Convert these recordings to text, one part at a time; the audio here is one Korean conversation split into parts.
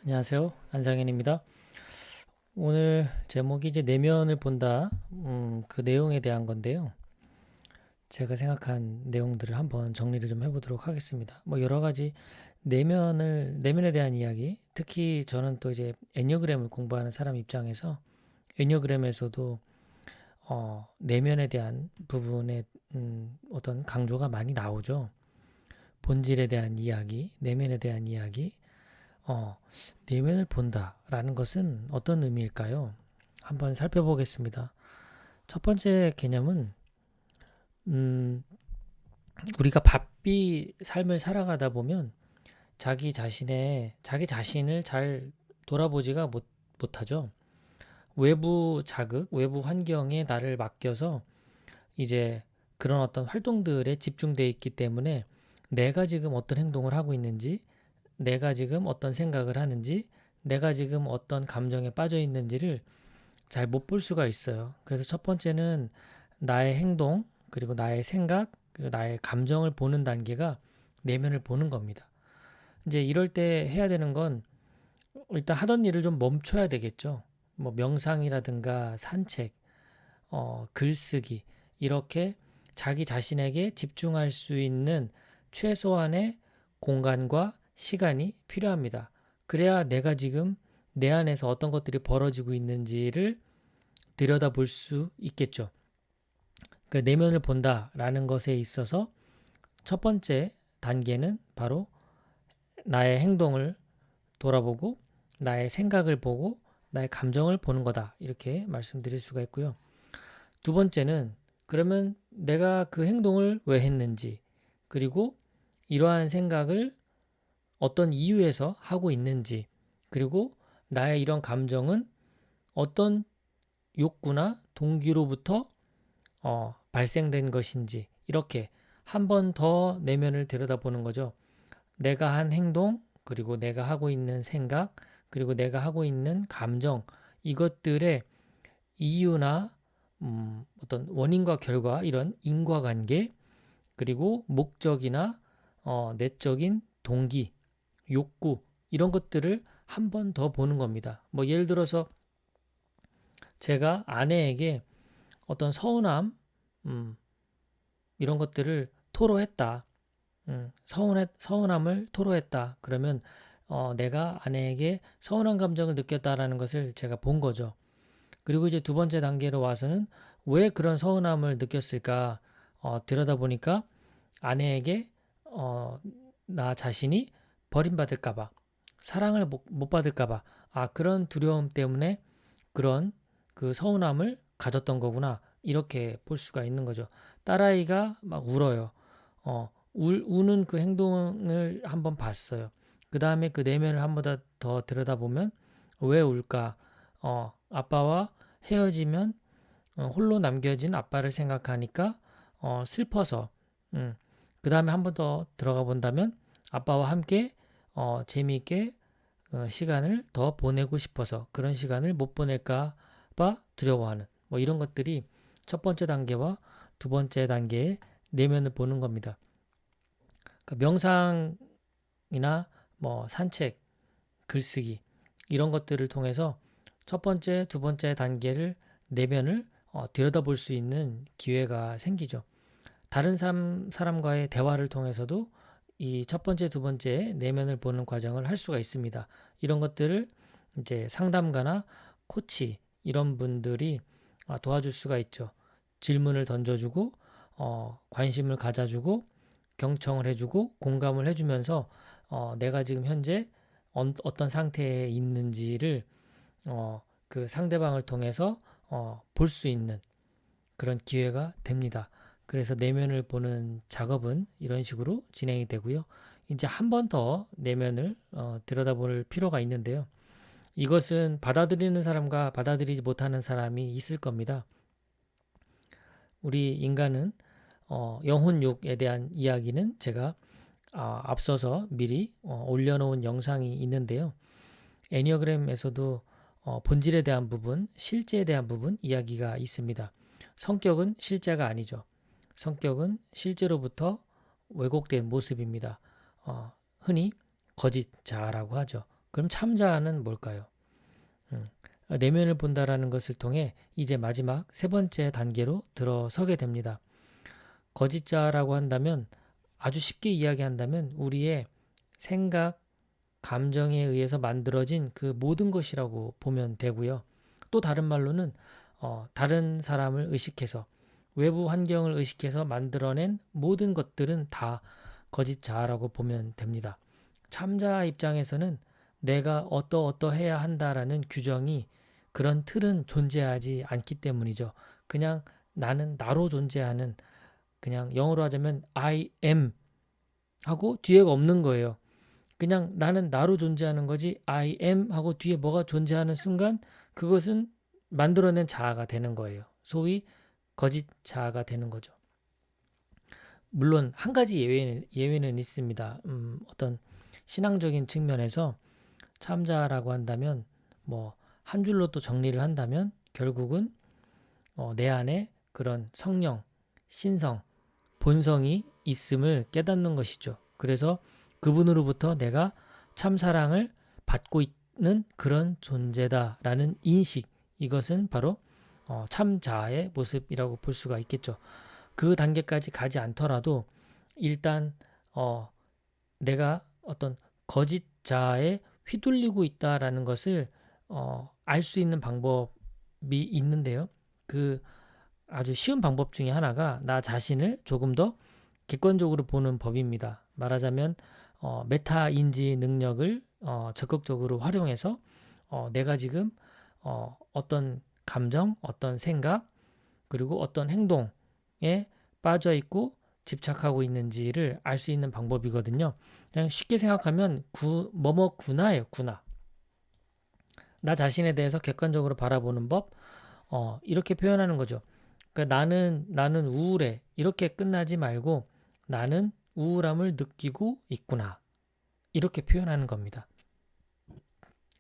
안녕하세요. 안상현입니다. 오늘 제목이 이제 내면을 본다, 그 내용에 대한 건데요. 제가 생각한 내용들을 한번 정리를 좀 해보도록 하겠습니다. 뭐 여러 가지 내면에 대한 이야기, 특히 저는 또 이제 애니어그램을 공부하는 사람 입장에서 애니어그램에서도 내면에 대한 부분에 어떤 강조가 많이 나오죠. 본질에 대한 이야기, 내면에 대한 이야기, 어, 내면을 본다라는 것은 어떤 의미일까요? 한번 살펴보겠습니다. 첫 번째 개념은 음, 우리가 바삐 삶을 살아가다 보면 자기 자신을 잘 돌아보지가 못하죠. 외부 자극, 외부 환경에 나를 맡겨서 이제 그런 어떤 활동들에 집중돼 있기 때문에 내가 지금 어떤 행동을 하고 있는지, 내가 지금 어떤 생각을 하는지, 내가 지금 어떤 감정에 빠져 있는지를 잘 못 볼 수가 있어요. 그래서 첫 번째는 나의 행동, 그리고 나의 생각, 그리고 나의 감정을 보는 단계가 내면을 보는 겁니다. 이제 이럴 때 해야 되는 건 일단 하던 일을 좀 멈춰야 되겠죠. 뭐 명상이라든가 산책, 글쓰기, 이렇게 자기 자신에게 집중할 수 있는 최소한의 공간과 시간이 필요합니다. 그래야 내가 지금 내 안에서 어떤 것들이 벌어지고 있는지를 들여다볼 수 있겠죠. 그 내면을 본다라는 것에 있어서 첫 번째 단계는 바로 나의 행동을 돌아보고 나의 생각을 보고 나의 감정을 보는 거다. 이렇게 말씀드릴 수가 있고요. 두 번째는 그러면 내가 그 행동을 왜 했는지, 그리고 이러한 생각을 어떤 이유에서 하고 있는지, 그리고 나의 이런 감정은 어떤 욕구나 동기로부터 발생된 것인지, 이렇게 한 번 더 내면을 들여다보는 거죠. 내가 한 행동, 그리고 내가 하고 있는 생각, 그리고 내가 하고 있는 감정, 이것들의 이유나 어떤 원인과 결과, 이런 인과관계, 그리고 목적이나 내적인 동기, 욕구, 이런 것들을 한 번 더 보는 겁니다. 뭐 예를 들어서 제가 아내에게 어떤 서운함, 음, 이런 것들을 토로했다. 서운함을 토로했다. 그러면 내가 아내에게 서운한 감정을 느꼈다라는 것을 제가 본 거죠. 그리고 이제 두 번째 단계로 와서는 왜 그런 서운함을 느꼈을까 들여다보니까 아내에게 어, 나 자신이 버림받을까봐, 사랑을 못 받을까봐, 그런 두려움 때문에 그런 그 서운함을 가졌던 거구나. 이렇게 볼 수가 있는 거죠. 딸아이가 막 울어요. 우는 그 행동을 한번 봤어요. 그 다음에 그 내면을 한 번 더 들여다보면 왜 울까? 아빠와 헤어지면 홀로 남겨진 아빠를 생각하니까 슬퍼서 그 다음에 한 번 더 들어가 본다면 아빠와 함께 재미있게 시간을 더 보내고 싶어서 그런 시간을 못 보낼까 봐 두려워하는 뭐 이런 것들이 첫 번째 단계와 두 번째 단계의 내면을 보는 겁니다. 그러니까 명상이나 뭐 산책, 글쓰기 이런 것들을 통해서 첫 번째, 두 번째 단계를 내면을 들여다볼 수 있는 기회가 생기죠. 다른 사람과의 대화를 통해서도 이 첫 번째, 두 번째 내면을 보는 과정을 할 수가 있습니다. 이런 것들을 이제 상담가나 코치 이런 분들이 도와줄 수가 있죠. 질문을 던져주고 관심을 가져주고 경청을 해주고 공감을 해주면서 내가 지금 현재 어떤 상태에 있는지를 그 상대방을 통해서 볼 수 있는 그런 기회가 됩니다. 그래서 내면을 보는 작업은 이런 식으로 진행이 되고요. 이제 한 번 더 내면을 들여다볼 필요가 있는데요. 이것은 받아들이는 사람과 받아들이지 못하는 사람이 있을 겁니다. 우리 인간은 영혼육에 대한 이야기는 제가 앞서서 미리 올려놓은 영상이 있는데요. 애니어그램에서도 본질에 대한 부분, 실제에 대한 부분 이야기가 있습니다. 성격은 실제가 아니죠. 성격은 실제로부터 왜곡된 모습입니다. 흔히 거짓자라고 하죠. 그럼 참자는 뭘까요? 내면을 본다라는 것을 통해 이제 마지막 세 번째 단계로 들어서게 됩니다. 거짓자라고 한다면 아주 쉽게 이야기한다면 우리의 생각, 감정에 의해서 만들어진 그 모든 것이라고 보면 되고요. 또 다른 말로는 다른 사람을 의식해서 외부 환경을 의식해서 만들어낸 모든 것들은 다 거짓자라고 보면 됩니다. 참자 입장에서는 내가 어떠해야 한다라는 규정이 그런 틀은 존재하지 않기 때문이죠. 그냥 나는 나로 존재하는 그냥 영어로 하자면 I am 하고 뒤에가 없는 거예요. 그냥 나는 나로 존재하는 거지 I am 하고 뒤에 뭐가 존재하는 순간 그것은 만들어낸 자아가 되는 거예요. 소위 거짓 자아가 되는 거죠. 물론 한 가지 예외는 있습니다. 어떤 신앙적인 측면에서 참자라고 한다면 뭐 한 줄로 또 정리를 한다면 결국은 내 안에 그런 성령, 신성, 본성이 있음을 깨닫는 것이죠. 그래서 그분으로부터 내가 참 사랑을 받고 있는 그런 존재다라는 인식, 이것은 바로 참자의 모습이라고 볼 수가 있겠죠. 그 단계까지 가지 않더라도 일단 내가 어떤 거짓자에 휘둘리고 있다라는 것을 알 수 있는 방법이 있는데요. 그 아주 쉬운 방법 중에 하나가 나 자신을 조금 더 객관적으로 보는 법입니다. 말하자면 메타 인지 능력을 적극적으로 활용해서 내가 지금 어떤 감정, 어떤 생각, 그리고 어떤 행동에 빠져 있고 집착하고 있는지를 알 수 있는 방법이거든요. 그냥 쉽게 생각하면 뭐뭐구나예요, 구나. 나 자신에 대해서 객관적으로 바라보는 법, 이렇게 표현하는 거죠. 그러니까 나는 우울해. 이렇게 끝나지 말고 나는 우울함을 느끼고 있구나. 이렇게 표현하는 겁니다.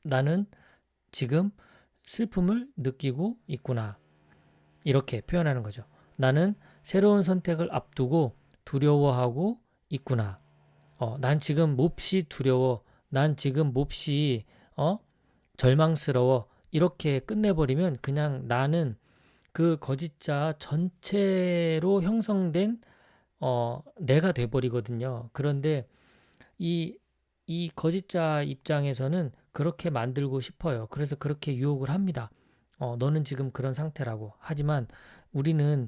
나는 지금 슬픔을 느끼고 있구나. 이렇게 표현하는 거죠. 나는 새로운 선택을 앞두고 두려워하고 있구나. 난 지금 몹시 두려워. 난 지금 몹시 절망스러워. 이렇게 끝내버리면 그냥 나는 그 거짓자 전체로 형성된 내가 돼버리거든요. 그런데 이 거짓자 입장에서는 그렇게 만들고 싶어요. 그래서 그렇게 유혹을 합니다. 너는 지금 그런 상태라고. 하지만 우리는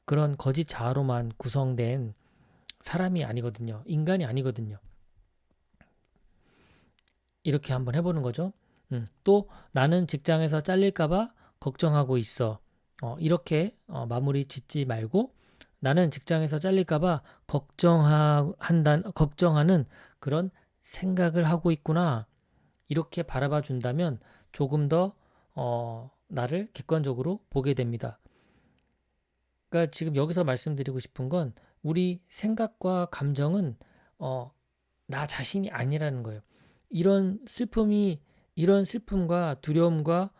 그런 거짓 자아로만 구성된 사람이 아니거든요. 인간이 아니거든요. 이렇게 한번 해보는 거죠. 또 나는 직장에서 잘릴까봐 걱정하고 있어. 이렇게 마무리 짓지 말고 나는 직장에서 잘릴까봐 걱정하는 그런 생각을 하고 있구나. 이렇게 바라봐 준다면 조금 더 나를 객관적으로 보게 됩니다. 그러니까 지금 여기서 말씀드리고 싶은 건 우리 생각과 감정은 나 자신이 아니라는 거예요. 이런 슬픔과 두려움과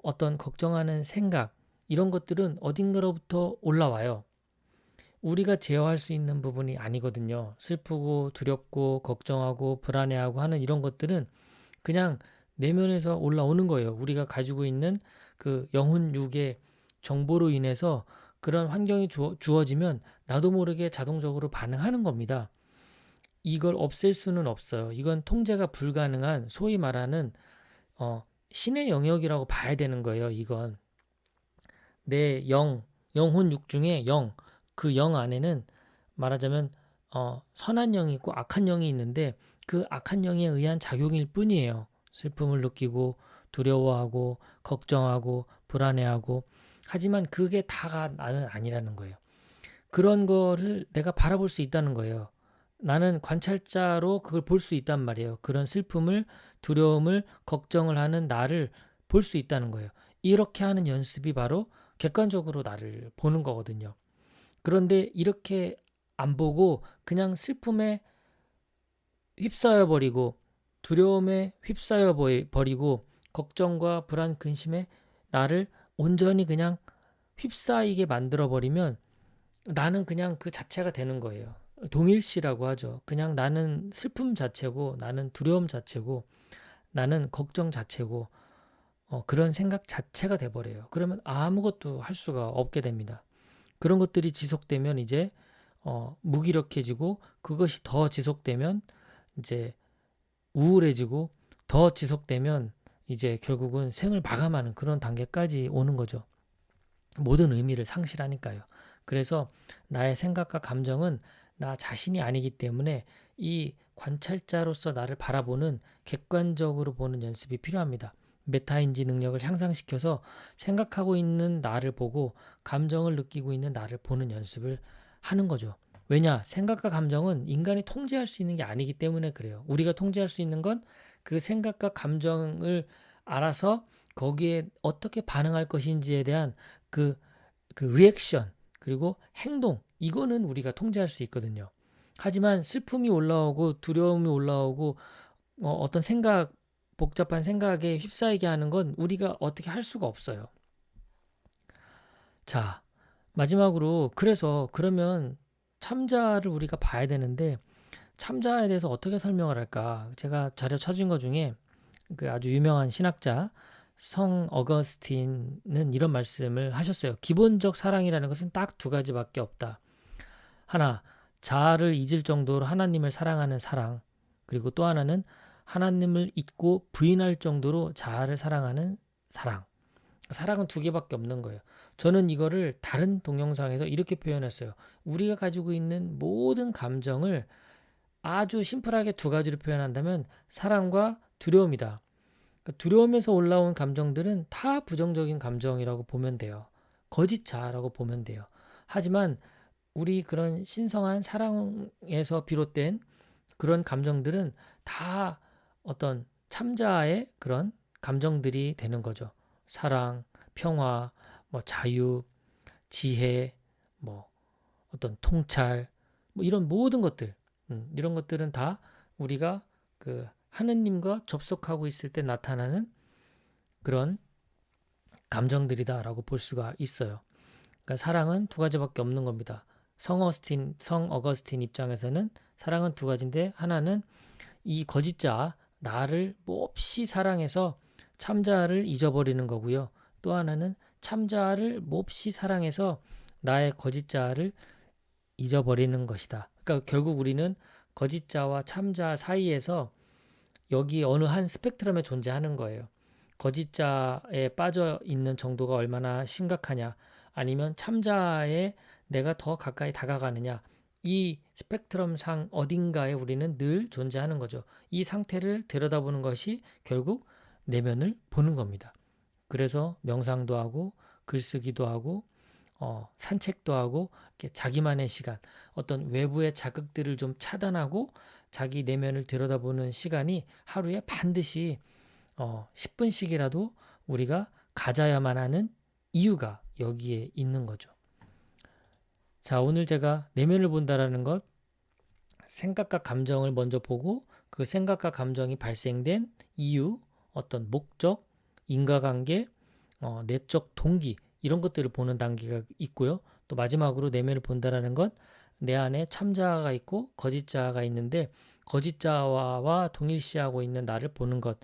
어떤 걱정하는 생각, 이런 것들은 어딘가로부터 올라와요. 우리가 제어할 수 있는 부분이 아니거든요. 슬프고 두렵고 걱정하고 불안해하고 하는 이런 것들은 그냥 내면에서 올라오는 거예요. 우리가 가지고 있는 그 영혼 육의 정보로 인해서 그런 환경이 주어지면 나도 모르게 자동적으로 반응하는 겁니다. 이걸 없앨 수는 없어요. 이건 통제가 불가능한 소위 말하는 신의 영역이라고 봐야 되는 거예요. 이건 내 영혼 육 중에 그 영 안에는 말하자면 선한 영이 있고 악한 영이 있는데 그 악한 영에 의한 작용일 뿐이에요. 슬픔을 느끼고 두려워하고 걱정하고 불안해하고 하지만 그게 다가 나는 아니라는 거예요. 그런 거를 내가 바라볼 수 있다는 거예요. 나는 관찰자로 그걸 볼 수 있단 말이에요. 그런 슬픔을, 두려움을, 걱정을 하는 나를 볼 수 있다는 거예요. 이렇게 하는 연습이 바로 객관적으로 나를 보는 거거든요. 그런데 이렇게 안 보고 그냥 슬픔에 휩싸여 버리고 두려움에 휩싸여 버리고 걱정과 불안, 근심에 나를 온전히 그냥 휩싸이게 만들어 버리면 나는 그냥 그 자체가 되는 거예요. 동일시라고 하죠. 그냥 나는 슬픔 자체고, 나는 두려움 자체고, 나는 걱정 자체고, 그런 생각 자체가 돼버려요. 그러면 아무것도 할 수가 없게 됩니다. 그런 것들이 지속되면 이제 무기력해지고, 그것이 더 지속되면 이제 우울해지고, 더 지속되면 이제 결국은 생을 마감하는 그런 단계까지 오는 거죠. 모든 의미를 상실하니까요. 그래서 나의 생각과 감정은 나 자신이 아니기 때문에 이 관찰자로서 나를 바라보는 객관적으로 보는 연습이 필요합니다. 메타인지 능력을 향상시켜서 생각하고 있는 나를 보고 감정을 느끼고 있는 나를 보는 연습을 하는 거죠. 왜냐? 생각과 감정은 인간이 통제할 수 있는 게 아니기 때문에 그래요. 우리가 통제할 수 있는 건 그 생각과 감정을 알아서 거기에 어떻게 반응할 것인지에 대한 그, 그 리액션, 그리고 행동, 이거는 우리가 통제할 수 있거든요. 하지만 슬픔이 올라오고 두려움이 올라오고 어떤 생각, 복잡한 생각에 휩싸이게 하는 건 우리가 어떻게 할 수가 없어요. 자, 마지막으로 그래서 그러면 참자를 우리가 봐야 되는데 참자에 대해서 어떻게 설명을 할까? 제가 자료 찾은 것 중에 그 아주 유명한 신학자 성 어거스틴은 이런 말씀을 하셨어요. 기본적 사랑이라는 것은 딱 두 가지밖에 없다. 하나, 자아를 잊을 정도로 하나님을 사랑하는 사랑. 그리고 또 하나는 하나님을 잊고 부인할 정도로 자아를 사랑하는 사랑. 사랑은 두 개밖에 없는 거예요. 저는 이거를 다른 동영상에서 이렇게 표현했어요. 우리가 가지고 있는 모든 감정을 아주 심플하게 두 가지로 표현한다면 사랑과 두려움이다. 그러니까 두려움에서 올라온 감정들은 다 부정적인 감정이라고 보면 돼요. 거짓 자아라고 보면 돼요. 하지만 우리 그런 신성한 사랑에서 비롯된 그런 감정들은 다 어떤 참자의 그런 감정들이 되는 거죠. 사랑, 평화, 뭐 자유, 지혜, 뭐 어떤 통찰, 뭐 이런 모든 것들, 이런 것들은 다 우리가 그 하느님과 접속하고 있을 때 나타나는 그런 감정들이다라고 볼 수가 있어요. 그러니까 사랑은 두 가지밖에 없는 겁니다. 성 어거스틴 입장에서는 사랑은 두 가지인데 하나는 이 거짓자 나를 몹시 사랑해서 참자를 잊어버리는 거고요. 또 하나는 참자를 몹시 사랑해서 나의 거짓자를 잊어버리는 것이다. 그러니까 결국 우리는 거짓자와 참자 사이에서 여기 어느 한 스펙트럼에 존재하는 거예요. 거짓자에 빠져 있는 정도가 얼마나 심각하냐, 아니면 참자에 내가 더 가까이 다가가느냐, 이 스펙트럼 상 어딘가에 우리는 늘 존재하는 거죠. 이 상태를 들여다보는 것이 결국 내면을 보는 겁니다. 그래서 명상도 하고 글쓰기도 하고 산책도 하고 이렇게 자기만의 시간, 어떤 외부의 자극들을 좀 차단하고 자기 내면을 들여다보는 시간이 하루에 반드시 10분씩이라도 우리가 가져야만 하는 이유가 여기에 있는 거죠. 자, 오늘 제가 내면을 본다라는 것, 생각과 감정을 먼저 보고 그 생각과 감정이 발생된 이유, 어떤 목적, 인과관계, 내적 동기, 이런 것들을 보는 단계가 있고요. 또 마지막으로 내면을 본다라는 건 내 안에 참자아가 있고 거짓자아가 있는데 거짓자아와 동일시하고 있는 나를 보는 것.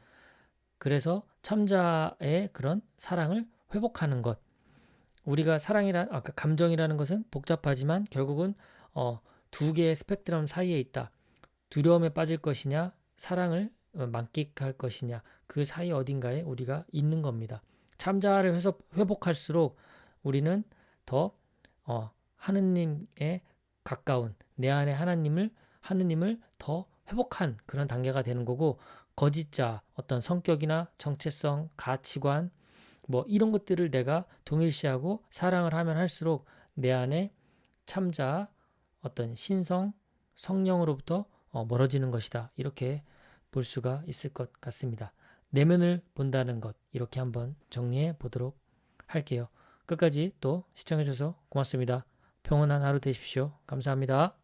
그래서 참자의 그런 사랑을 회복하는 것. 우리가 아까 감정이라는 것은 복잡하지만 결국은 두 개의 스펙트럼 사이에 있다. 두려움에 빠질 것이냐, 사랑을 만끽할 것이냐, 그 사이 어딘가에 우리가 있는 겁니다. 참자를 회복할수록 우리는 더 하느님에 가까운 내 안에 하느님을 더 회복한 그런 단계가 되는 거고, 거짓자 어떤 성격이나 정체성, 가치관 뭐 이런 것들을 내가 동일시하고 사랑을 하면 할수록 내 안에 참자 어떤 신성 성령으로부터 멀어지는 것이다. 이렇게 볼 수가 있을 것 같습니다. 내면을 본다는 것, 이렇게 한번 정리해 보도록 할게요. 끝까지 또 시청해 주셔서 고맙습니다. 평온한 하루 되십시오. 감사합니다.